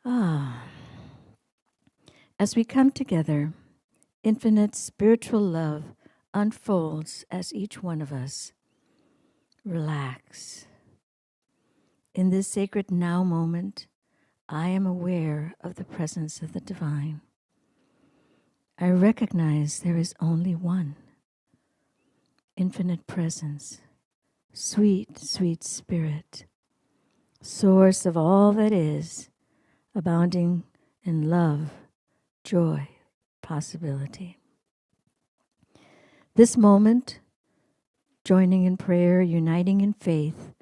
Ah, as we come together, infinite spiritual love unfolds as each one of us relax. In this sacred now moment, I am aware of the presence of the divine. I recognize there is only one, infinite presence, sweet, sweet spirit, source of all that is, abounding in love, joy, possibility. This moment, joining in prayer, uniting in faith,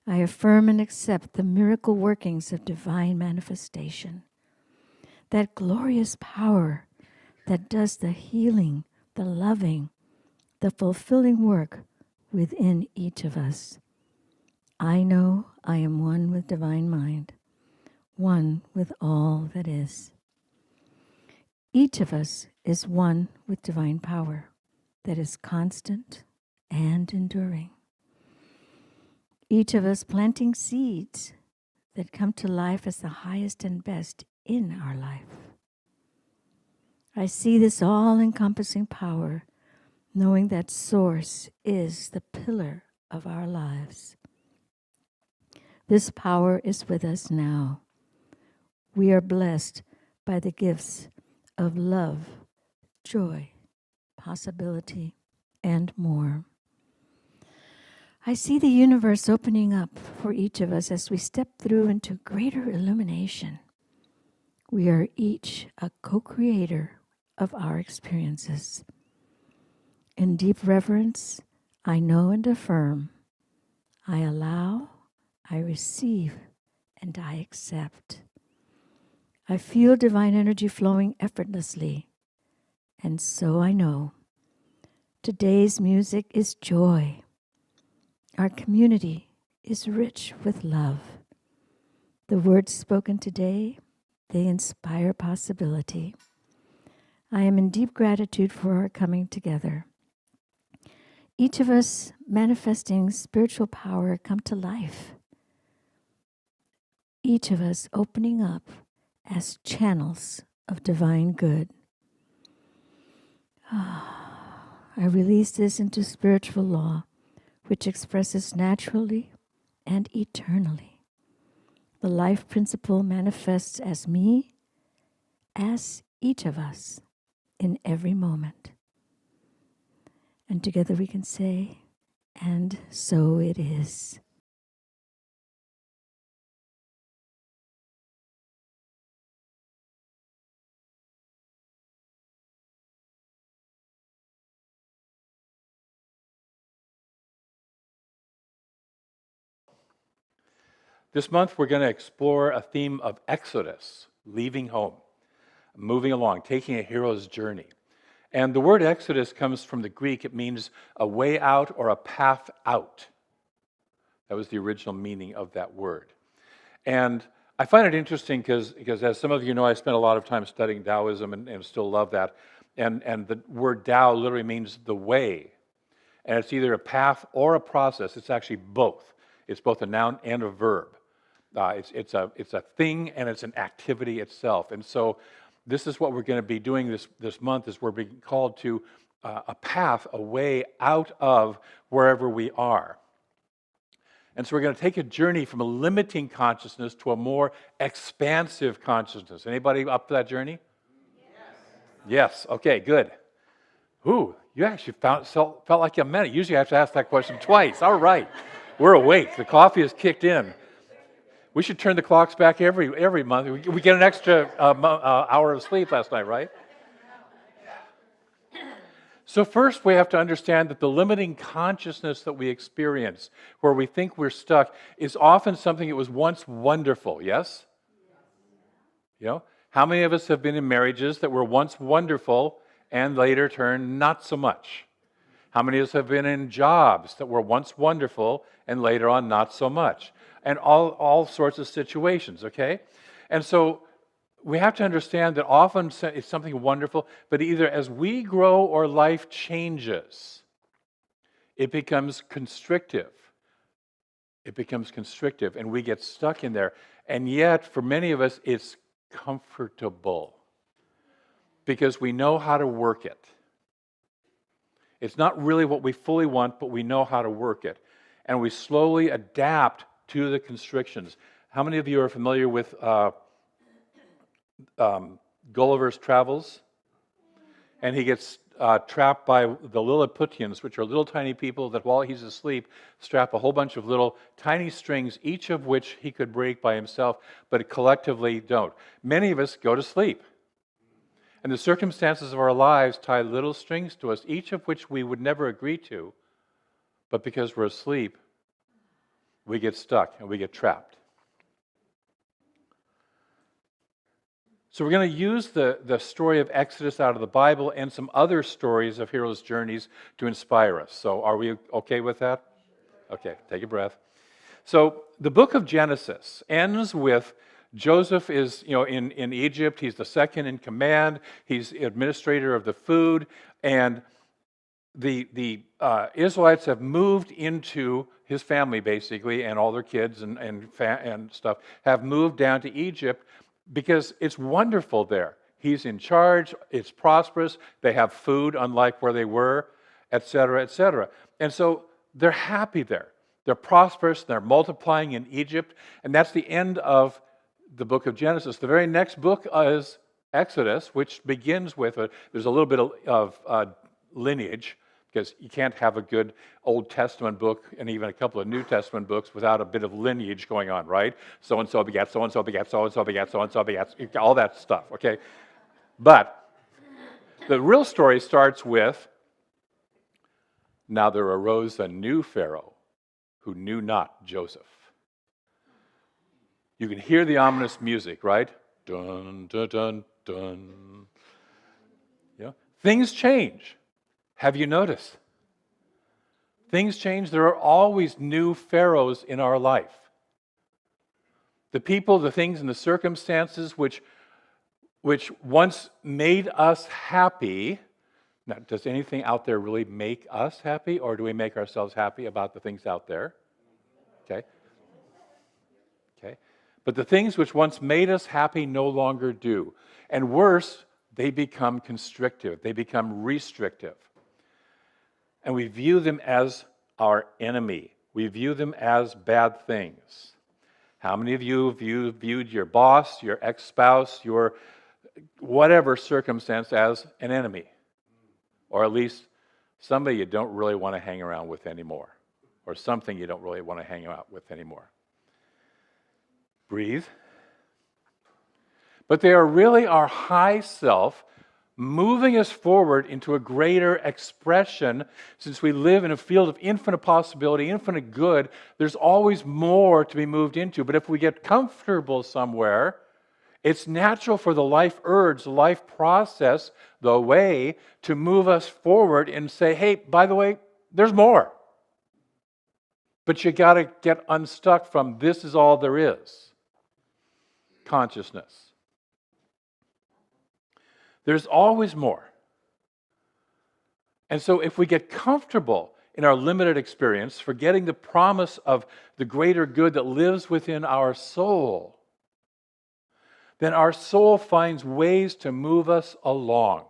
I affirm and accept the miracle workings of divine manifestation, that glorious power that does the healing, the loving, the fulfilling work within each of us. I know I am one with divine mind, one with all that is. Each of us is one with divine power that is constant and enduring. Each of us planting seeds that come to life as the highest and best in our life. I see this all-encompassing power, knowing that Source is the pillar of our lives. This power is with us now. We are blessed by the gifts of love, joy, possibility, and more. I see the universe opening up for each of us as we step through into greater illumination. We are each a co-creator of our experiences. In deep reverence, I know and affirm, I allow, I receive, and I accept. I feel divine energy flowing effortlessly, and so I know. Today's music is joy. Our community is rich with love. The words spoken today, they inspire possibility. I am in deep gratitude for our coming together. Each of us manifesting spiritual power come to life. Each of us opening up as channels of divine good. I release this into spiritual law, which expresses naturally and eternally. The life principle manifests as me, as each of us, in every moment. And together we can say, and so it is. This month, we're going to explore a theme of Exodus, leaving home, moving along, taking a hero's journey. And the word Exodus comes from the Greek. It means a way out or a path out. That was the original meaning of that word. And I find it interesting because as some of you know, I spent a lot of time studying Taoism and still love that. And the word Tao literally means the way. And it's either a path or a process. It's actually both. It's both a noun and a verb. It's a thing and it's an activity itself. And so this is what we're going to be doing this month, is we're being called to a path, a way out of wherever we are. And so we're going to take a journey from a limiting consciousness to a more expansive consciousness. Anybody up for that journey? Yes. Okay, good. Ooh, you actually felt like you meant it. Usually I have to ask that question twice. All right. We're awake. The coffee has kicked in. We should turn the clocks back every month. We get an extra hour of sleep last night, right? So first we have to understand that the limiting consciousness that we experience, where we think we're stuck, is often something that was once wonderful, yes? You know, how many of us have been in marriages that were once wonderful and later turned not so much? How many of us have been in jobs that were once wonderful and later on not so much? And all sorts of situations, okay? And so we have to understand that often it's something wonderful, but either as we grow or life changes, it becomes constrictive. It becomes constrictive and we get stuck in there. And yet, for many of us, it's comfortable because we know how to work it. It's not really what we fully want, but we know how to work it. And we slowly adapt to the constrictions. How many of you are familiar with Gulliver's Travels? And he gets trapped by the Lilliputians, which are little tiny people that while he's asleep strap a whole bunch of little tiny strings, each of which he could break by himself, but collectively don't. Many of us go to sleep. And the circumstances of our lives tie little strings to us, each of which we would never agree to, but because we're asleep, we get stuck and we get trapped. So we're going to use the story of Exodus out of the Bible and some other stories of heroes' journeys to inspire us. So are we okay with that? Okay, take a breath. So the book of Genesis ends with Joseph is, in Egypt. He's the second in command. He's administrator of the food. And the Israelites have moved into his family, basically, and all their kids and stuff, have moved down to Egypt because it's wonderful there. He's in charge. It's prosperous. They have food, unlike where they were, et cetera, et cetera. And so they're happy there. They're prosperous. They're multiplying in Egypt. And that's the end of the book of Genesis. The very next book is Exodus, which begins with there's a little bit of lineage, because you can't have a good Old Testament book and even a couple of New Testament books without a bit of lineage going on, right? So-and-so begat, so-and-so begat, so-and-so begat, so-and-so begat, all that stuff, okay? But the real story starts with, now there arose a new Pharaoh who knew not Joseph. You can hear the ominous music, right? Dun, dun, dun, dun. Things change. Have you noticed? Things change. There are always new pharaohs in our life. The people, the things, and the circumstances which once made us happy. Now, does anything out there really make us happy, or do we make ourselves happy about the things out there? Okay. But the things which once made us happy no longer do. And worse, they become constrictive. They become restrictive. And we view them as our enemy. We view them as bad things. How many of you have viewed your boss, your ex-spouse, your whatever circumstance as an enemy? Or at least somebody you don't really want to hang around with anymore. Or something you don't really want to hang out with anymore. Breathe. But they are really our high self moving us forward into a greater expression. Since we live in a field of infinite possibility, infinite good, there's always more to be moved into. But if we get comfortable somewhere, it's natural for the life urge, the life process, the way to move us forward and say, hey, by the way, there's more. But you got to get unstuck from this is all there is. Consciousness. There's always more. And so if we get comfortable in our limited experience, forgetting the promise of the greater good that lives within our soul, then our soul finds ways to move us along.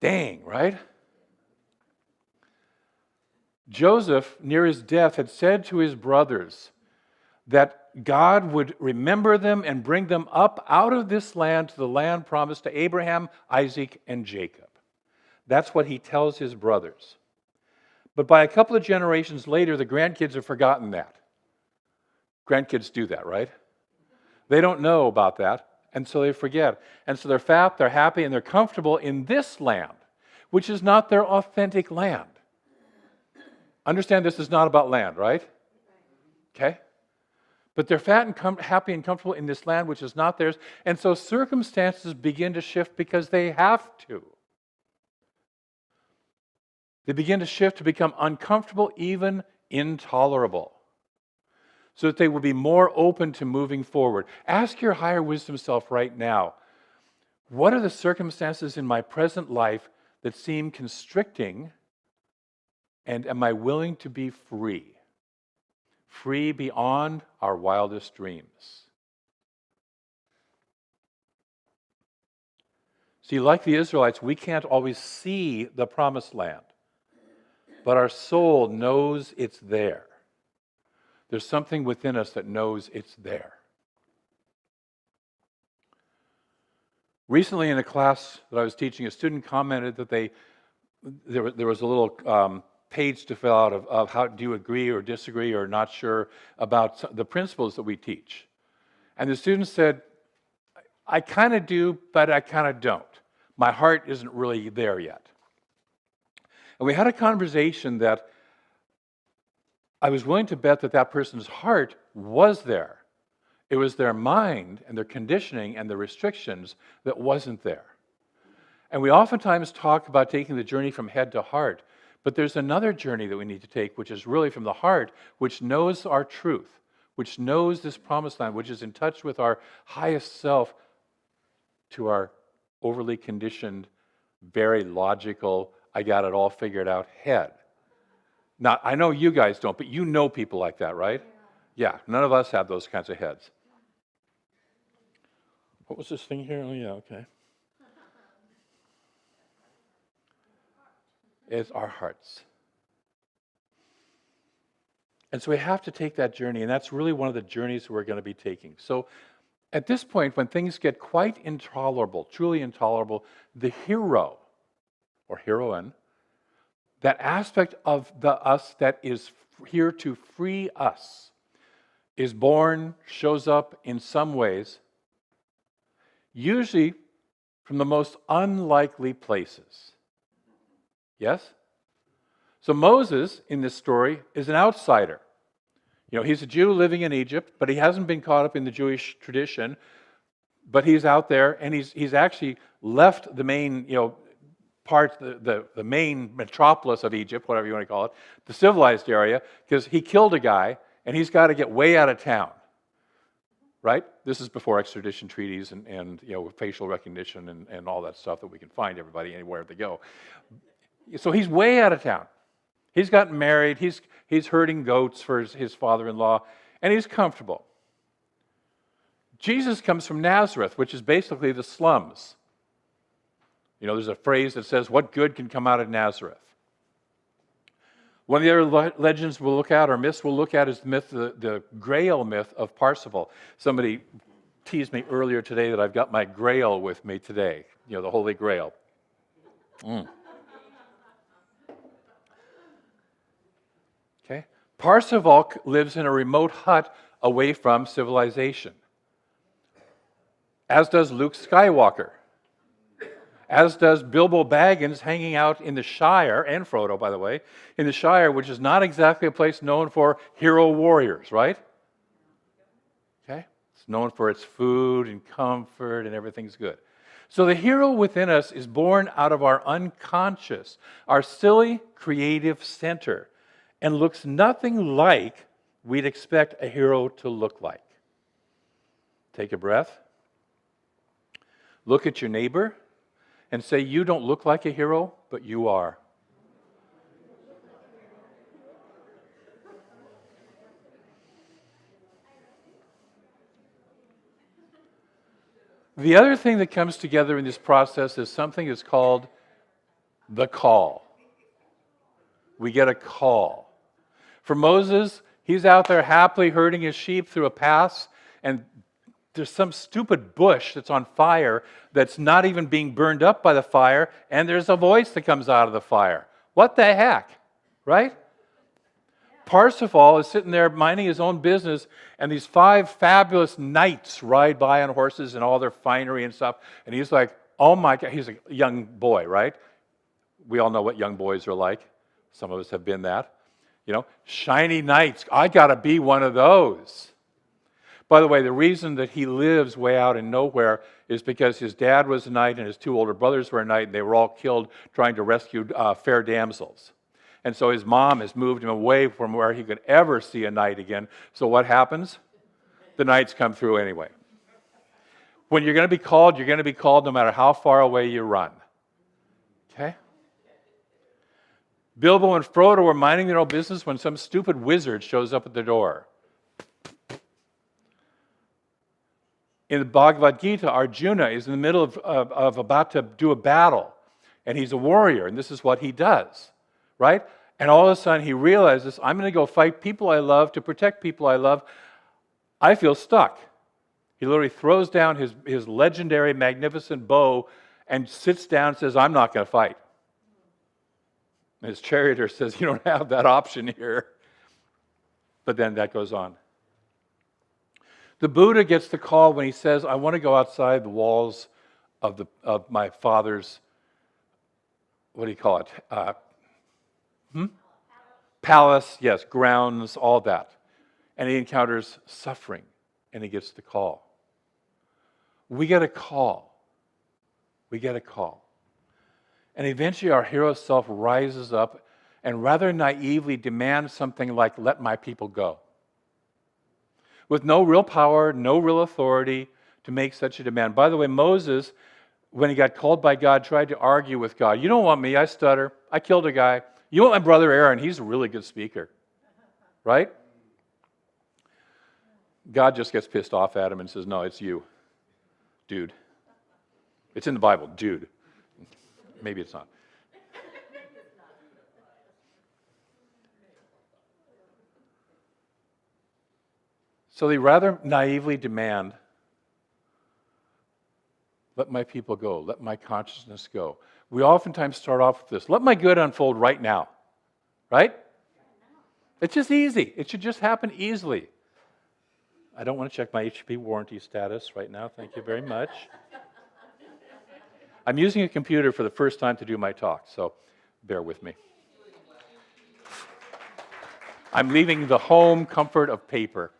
Dang, right? Joseph, near his death, had said to his brothers that God would remember them and bring them up out of this land to the land promised to Abraham, Isaac, and Jacob. That's what he tells his brothers. But by a couple of generations later, the grandkids have forgotten that. Grandkids do that, right? They don't know about that, and so they forget. And so they're fat, they're happy, and they're comfortable in this land, which is not their authentic land. Understand this is not about land, right? Okay? But they're fat and happy and comfortable in this land which is not theirs. And so circumstances begin to shift because they have to. They begin to shift to become uncomfortable, even intolerable, so that they will be more open to moving forward. Ask your higher wisdom self right now, what are the circumstances in my present life that seem constricting, and am I willing to be free? free beyond our wildest dreams. See, like the Israelites, we can't always see the promised land, but our soul knows it's there. There's something within us that knows it's there. Recently in a class that I was teaching, a student commented that there was a little page to fill out of how do you agree or disagree or not sure about the principles that we teach. And the student said, I kind of do, but I kind of don't. My heart isn't really there yet. And we had a conversation that I was willing to bet that that person's heart was there. It was their mind and their conditioning and the restrictions that wasn't there. And we oftentimes talk about taking the journey from head to heart, but there's another journey that we need to take, which is really from the heart, which knows our truth, which knows this promised land, which is in touch with our highest self, to our overly conditioned, very logical, I got it all figured out head. Now, I know you guys don't, but you know people like that, right? Yeah, none of us have those kinds of heads. What was this thing here? Oh, yeah, okay. It's our hearts. And so we have to take that journey, and that's really one of the journeys we're going to be taking. So at this point, when things get quite intolerable, truly intolerable, the hero or heroine, that aspect of the us that is here to free us, is born, shows up in some ways, usually from the most unlikely places. Yes? So Moses, in this story, is an outsider. You know, he's a Jew living in Egypt, but he hasn't been caught up in the Jewish tradition, but he's out there, and he's actually left the main, part, the main metropolis of Egypt, whatever you want to call it, the civilized area, because he killed a guy, and he's got to get way out of town. Right? This is before extradition treaties and facial recognition and all that stuff that we can find everybody anywhere they go. So he's way out of town. He's gotten married. He's herding goats for his father-in-law, and he's comfortable. Jesus comes from Nazareth, which is basically the slums. There's a phrase that says, what good can come out of Nazareth? One of the other legends we'll look at, or myths we'll look at, is the myth, the Grail myth of Parsifal. Somebody teased me earlier today that I've got my Grail with me today, the Holy Grail. Okay? Parsifal lives in a remote hut away from civilization, as does Luke Skywalker. As does Bilbo Baggins hanging out in the Shire, and Frodo, by the way, in the Shire, which is not exactly a place known for hero warriors, right? Okay? It's known for its food and comfort and everything's good. So the hero within us is born out of our unconscious, our silly, creative center, and looks nothing like we'd expect a hero to look like. Take a breath. Look at your neighbor and say, you don't look like a hero, but you are. The other thing that comes together in this process is something that's called the call. We get a call. For Moses, he's out there happily herding his sheep through a pass, and there's some stupid bush that's on fire that's not even being burned up by the fire, and there's a voice that comes out of the fire. What the heck? Right? Parsifal is sitting there minding his own business, and these 5 fabulous knights ride by on horses and all their finery and stuff, and he's like, oh my God, he's a young boy, right? We all know what young boys are like. Some of us have been that. Shiny knights, I gotta be one of those. By the way, the reason that he lives way out in nowhere is because his dad was a knight and his 2 older brothers were a knight, and they were all killed trying to rescue fair damsels. And so his mom has moved him away from where he could ever see a knight again. So what happens? The knights come through anyway. When you're going to be called, you're going to be called no matter how far away you run. Okay? Bilbo and Frodo were minding their own business when some stupid wizard shows up at the door. In the Bhagavad Gita, Arjuna is in the middle of about to do a battle, and he's a warrior, and this is what he does, right? And all of a sudden he realizes, I'm going to go fight people I love to protect people I love. I feel stuck. He literally throws down his legendary, magnificent bow and sits down and says, I'm not going to fight. And his charioteer says, you don't have that option here. But then that goes on. The Buddha gets the call when he says, I want to go outside the walls of my father's, what do you call it? Palace, yes, grounds, all that. And he encounters suffering, and he gets the call. We get a call. We get a call. And eventually our hero self rises up and rather naively demands something like, let my people go. With no real power, no real authority to make such a demand. By the way, Moses, when he got called by God, tried to argue with God. You don't want me, I stutter, I killed a guy. You want my brother Aaron, he's a really good speaker. Right? God just gets pissed off at him and says, no, it's you, dude. It's in the Bible, dude. Maybe it's not. So they rather naively demand, let my people go, let my consciousness go. We oftentimes start off with this, let my good unfold right now, right? It's just easy. It should just happen easily. I don't want to check my HP warranty status right now, thank you very much. I'm using a computer for the first time to do my talk, so bear with me. I'm leaving the home comfort of paper.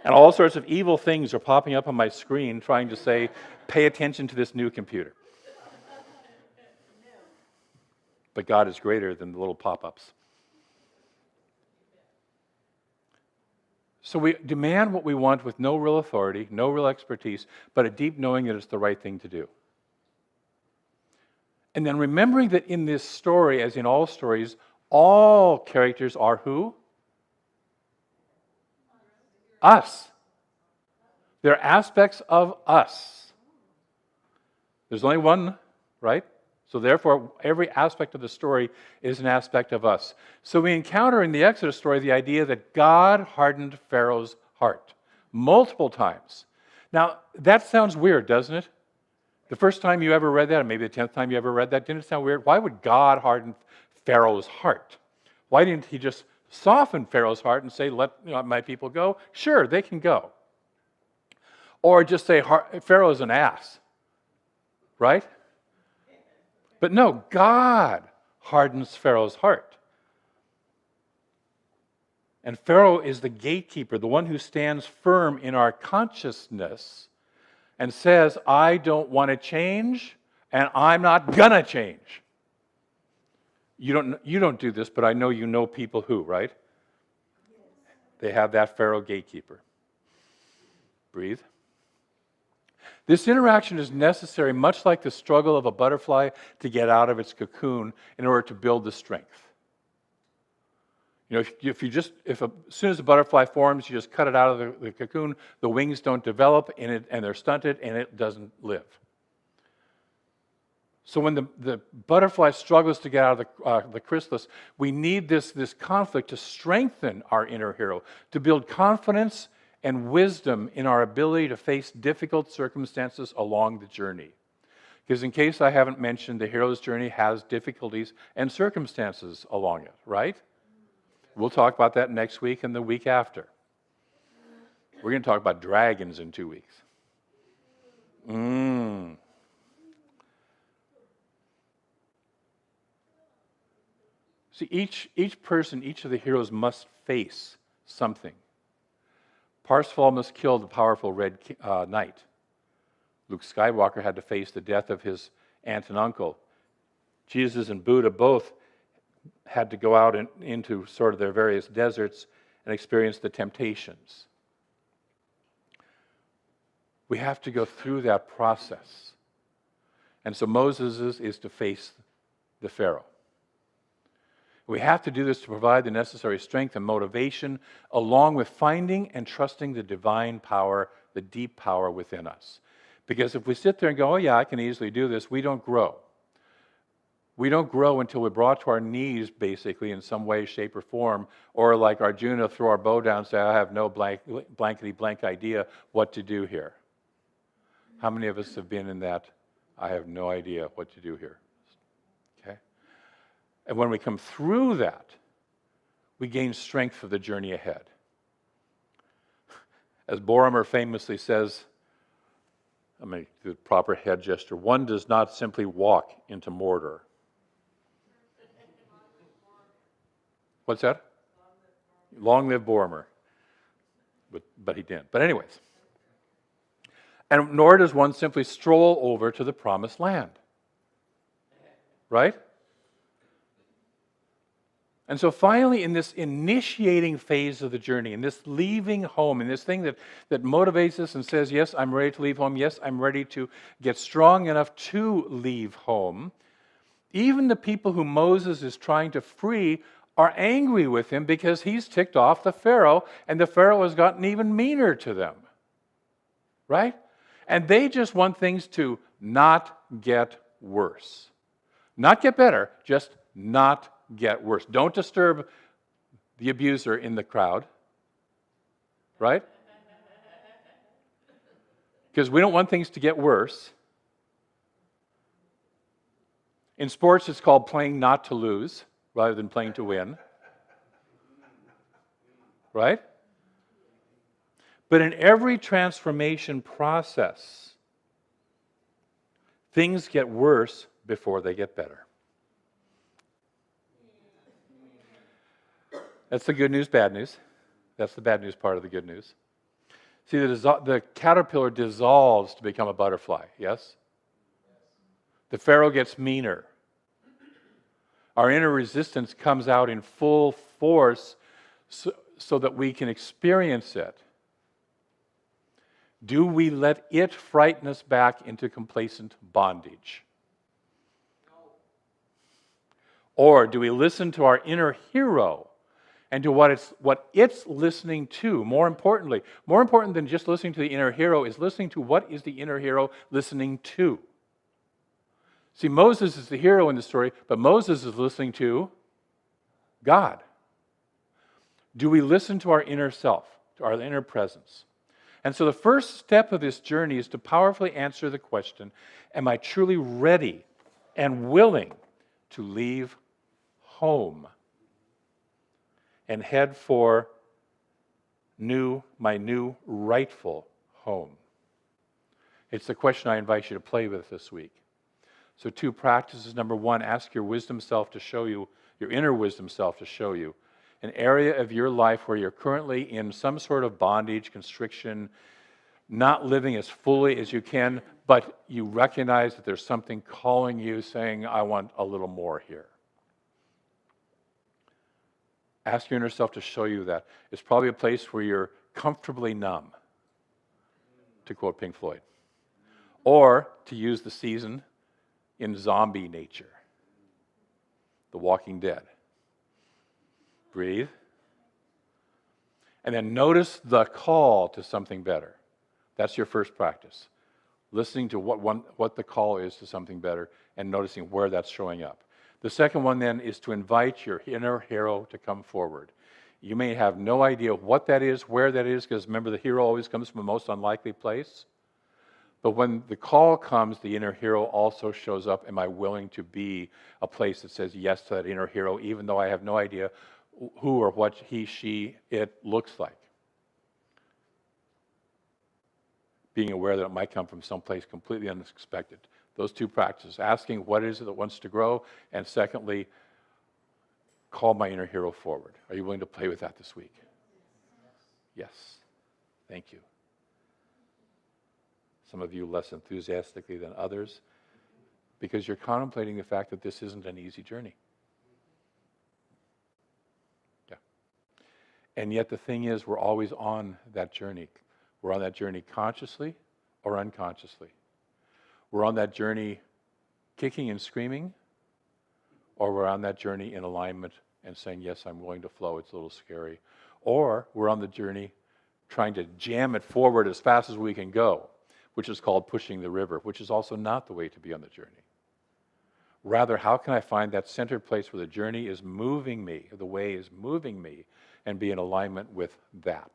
And all sorts of evil things are popping up on my screen trying to say, pay attention to this new computer. But God is greater than the little pop-ups. So we demand what we want with no real authority, no real expertise, but a deep knowing that it's the right thing to do. And then remembering that in this story, as in all stories, all characters are who? Us. They're aspects of us. There's only one, right? So therefore, every aspect of the story is an aspect of us. So we encounter in the Exodus story the idea that God hardened Pharaoh's heart multiple times. Now, that sounds weird, doesn't it? The first time you ever read that, or maybe the 10th time you ever read that, didn't it sound weird? Why would God harden Pharaoh's heart? Why didn't he just soften Pharaoh's heart and say, let my people go? Sure, they can go. Or just say, Pharaoh's an ass, right? But no, God hardens Pharaoh's heart. And Pharaoh is the gatekeeper, the one who stands firm in our consciousness and says, I don't want to change, and I'm not going to change. You don't do this, but I know you know people who, right? They have that Pharaoh gatekeeper. Breathe. This interaction is necessary, much like the struggle of a butterfly to get out of its cocoon in order to build the strength. You know, if as soon as the butterfly forms, you just cut it out of the cocoon, the wings don't develop, and they're stunted, and it doesn't live. So when the butterfly struggles to get out of the chrysalis, we need this conflict to strengthen our inner hero, to build confidence and wisdom in our ability to face difficult circumstances along the journey. Because in case I haven't mentioned, the hero's journey has difficulties and circumstances along it, right? We'll talk about that next week and the week after. We're going to talk about dragons in 2 weeks. See, each person, each of the heroes must face something. Parsifal must kill the powerful Red Knight. Luke Skywalker had to face the death of his aunt and uncle. Jesus and Buddha both had to go out into sort of their various deserts and experience the temptations. We have to go through that process. And so Moses is to face the Pharaoh. We have to do this to provide the necessary strength and motivation, along with finding and trusting the divine power, the deep power within us. Because if we sit there and go, oh yeah, I can easily do this, we don't grow. We don't grow until we're brought to our knees, basically, in some way, shape, or form, or like Arjuna, throw our bow down and say, I have no blankety blank idea what to do here. How many of us have been in that, I have no idea what to do here? Okay? And when we come through that, we gain strength for the journey ahead. As Boromer famously says, I mean, the proper head gesture, one does not simply walk into Mordor. What's that? Long live Boromer. But he didn't. But anyways. And nor does one simply stroll over to the promised land. Right? And so finally, in this initiating phase of the journey, in this leaving home, in this thing that motivates us and says, yes, I'm ready to leave home, yes, I'm ready to get strong enough to leave home, even the people who Moses is trying to free are angry with him because he's ticked off the Pharaoh, and the Pharaoh has gotten even meaner to them. Right? And they just want things to not get worse. Not get better, just not get worse. Don't disturb the abuser in the crowd. Right? Because we don't want things to get worse. In sports, it's called playing not to lose rather than playing to win. Right? But in every transformation process, things get worse before they get better. That's the good news, bad news. That's the bad news part of the good news. See, the caterpillar dissolves to become a butterfly, yes? The Pharaoh gets meaner. Our inner resistance comes out in full force so that we can experience it. Do we let it frighten us back into complacent bondage? Or do we listen to our inner hero and to what it's listening to? More importantly, more important than just listening to the inner hero is listening to what is the inner hero listening to. See, Moses is the hero in the story, but Moses is listening to God. Do we listen to our inner self, to our inner presence? And so the first step of this journey is to powerfully answer the question, am I truly ready and willing to leave home and head for my new rightful home? It's the question I invite you to play with this week. So 2 practices. Number 1, ask your wisdom self to show you, your inner wisdom self to show you an area of your life where you're currently in some sort of bondage, constriction, not living as fully as you can, but you recognize that there's something calling you saying, I want a little more here. Ask your inner self to show you that. It's probably a place where you're comfortably numb, to quote Pink Floyd. Or, to use the season, in zombie nature. The Walking Dead. Breathe. And then notice the call to something better. That's your first practice. Listening to what the call is to something better and noticing where that's showing up. The second one then is to invite your inner hero to come forward. You may have no idea what that is, where that is, because remember the hero always comes from the most unlikely place. But when the call comes, the inner hero also shows up. Am I willing to be a place that says yes to that inner hero, even though I have no idea who or what he, she, it looks like? Being aware that it might come from someplace completely unexpected. Those 2 practices, asking what is it that wants to grow, and secondly, call my inner hero forward. Are you willing to play with that this week? Yes. Thank you. Some of you less enthusiastically than others, because you're contemplating the fact that this isn't an easy journey. Yeah. And yet the thing is, we're always on that journey. We're on that journey consciously or unconsciously. We're on that journey kicking and screaming, or we're on that journey in alignment and saying, yes, I'm willing to flow, it's a little scary. Or we're on the journey trying to jam it forward as fast as we can go, which is called pushing the river, which is also not the way to be on the journey. Rather, how can I find that centered place where the journey is moving me, the way is moving me, and be in alignment with that?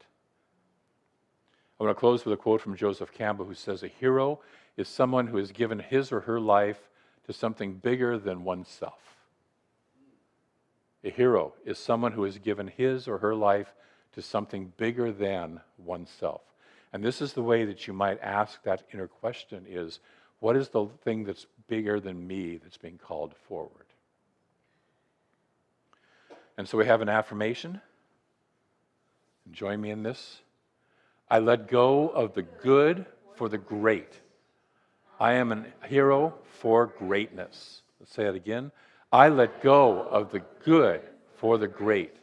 I want to close with a quote from Joseph Campbell, who says, a hero is someone who has given his or her life to something bigger than oneself. A hero is someone who has given his or her life to something bigger than oneself. And this is the way that you might ask that inner question is, what is the thing that's bigger than me that's being called forward? And so we have an affirmation. Join me in this. I let go of the good for the great. I am a hero for greatness. Let's say it again. I let go of the good for the great.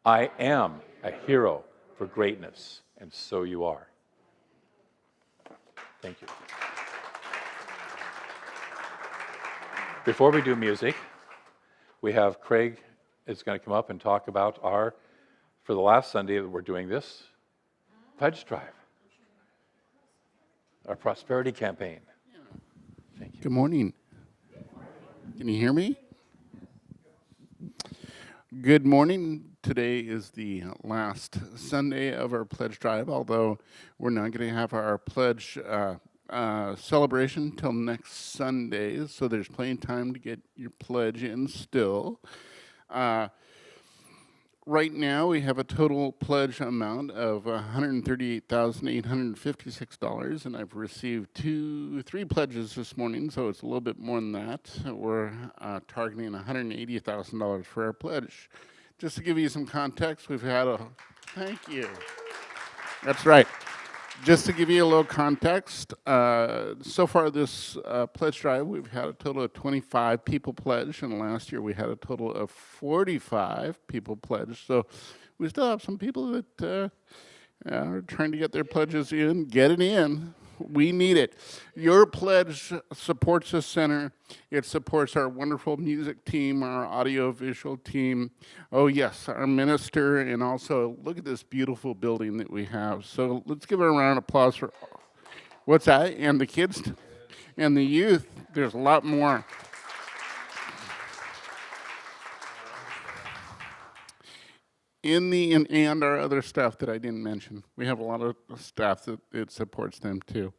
I am a hero for greatness, and so you are. Thank you. Before we do music, we have Craig is going to come up and talk about for the last Sunday that we're doing this, Pledge Drive, our prosperity campaign. Thank you. Good morning. Can you hear me? Good morning. Today is the last Sunday of our pledge drive, although we're not going to have our pledge celebration till next Sunday, so there's plenty of time to get your pledge in still. Right now, we have a total pledge amount of $138,856, and I've received 3 pledges this morning, so it's a little bit more than that. We're targeting $180,000 for our pledge. Just to give you some context, we've had thank you. That's right. Just to give you a little context, so far this pledge drive, we've had a total of 25 people pledge, and last year we had a total of 45 people pledge. So we still have some people that are trying to get their pledges in. Get it in. We need it. Your pledge supports the center. It supports our wonderful music team, our audio-visual team. Oh, yes, our minister, and also look at this beautiful building that we have. So let's give a round of applause for, what's that? And the kids and the youth. There's a lot more. And our other staff that I didn't mention. We have a lot of staff that it supports them too.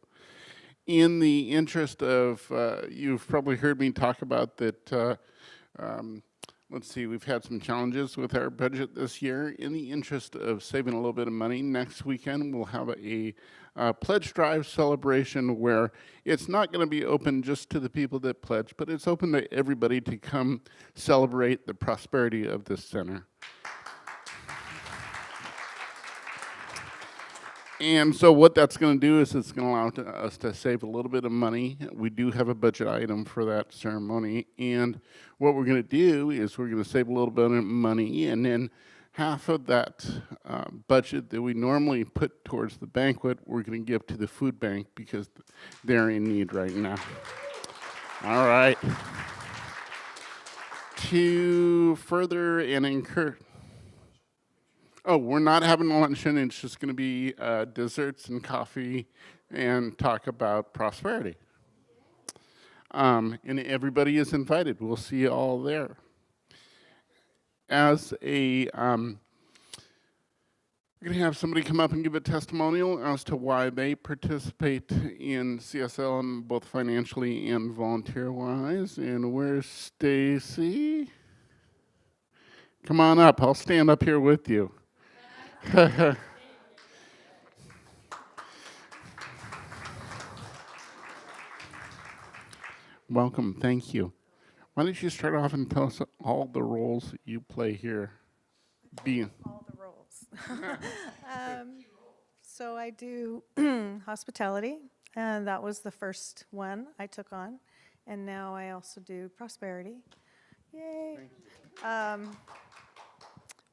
In the interest of, you've probably heard me talk about that, let's see, we've had some challenges with our budget this year. In the interest of saving a little bit of money, next weekend we'll have a pledge drive celebration where it's not going to be open just to the people that pledge, but it's open to everybody to come celebrate the prosperity of this center. And so what that's going to do is it's going to allow us to save a little bit of money. We do have a budget item for that ceremony. And what we're going to do is we're going to save a little bit of money, and then half of that budget that we normally put towards the banquet, we're going to give to the food bank because they're in need right now. All right. To further and encourage. Oh, we're not having luncheon. It's just going to be desserts and coffee and talk about prosperity. And everybody is invited. We'll see you all there. As we're going to have somebody come up and give a testimonial as to why they participate in CSL, and both financially and volunteer-wise. And where's Stacy? Come on up. I'll stand up here with you. Welcome, thank you. Why don't you start off and tell us all the roles that you play here? All the roles. So I do hospitality, and that was the first one I took on, and now I also do prosperity. Yay!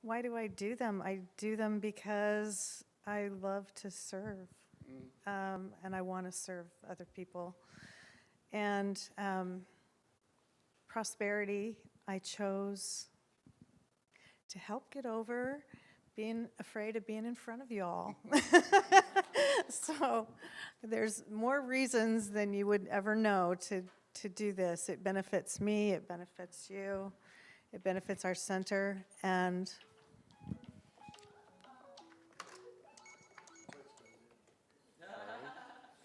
Why do I do them? I do them because I love to serve, and I want to serve other people. And prosperity, I chose to help get over being afraid of being in front of y'all. So there's more reasons than you would ever know to do this. It benefits me, it benefits you, it benefits our center, and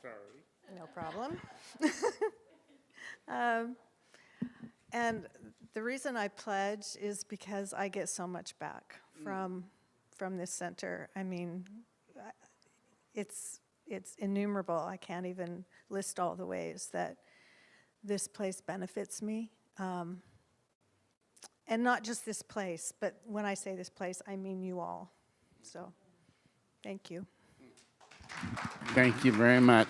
Sorry. no problem. And the reason I pledge is because I get so much back from this center. I mean, it's innumerable. I can't even list all the ways that this place benefits me. And not just this place, but when I say this place, I mean you all. So, thank you. Thank you very much.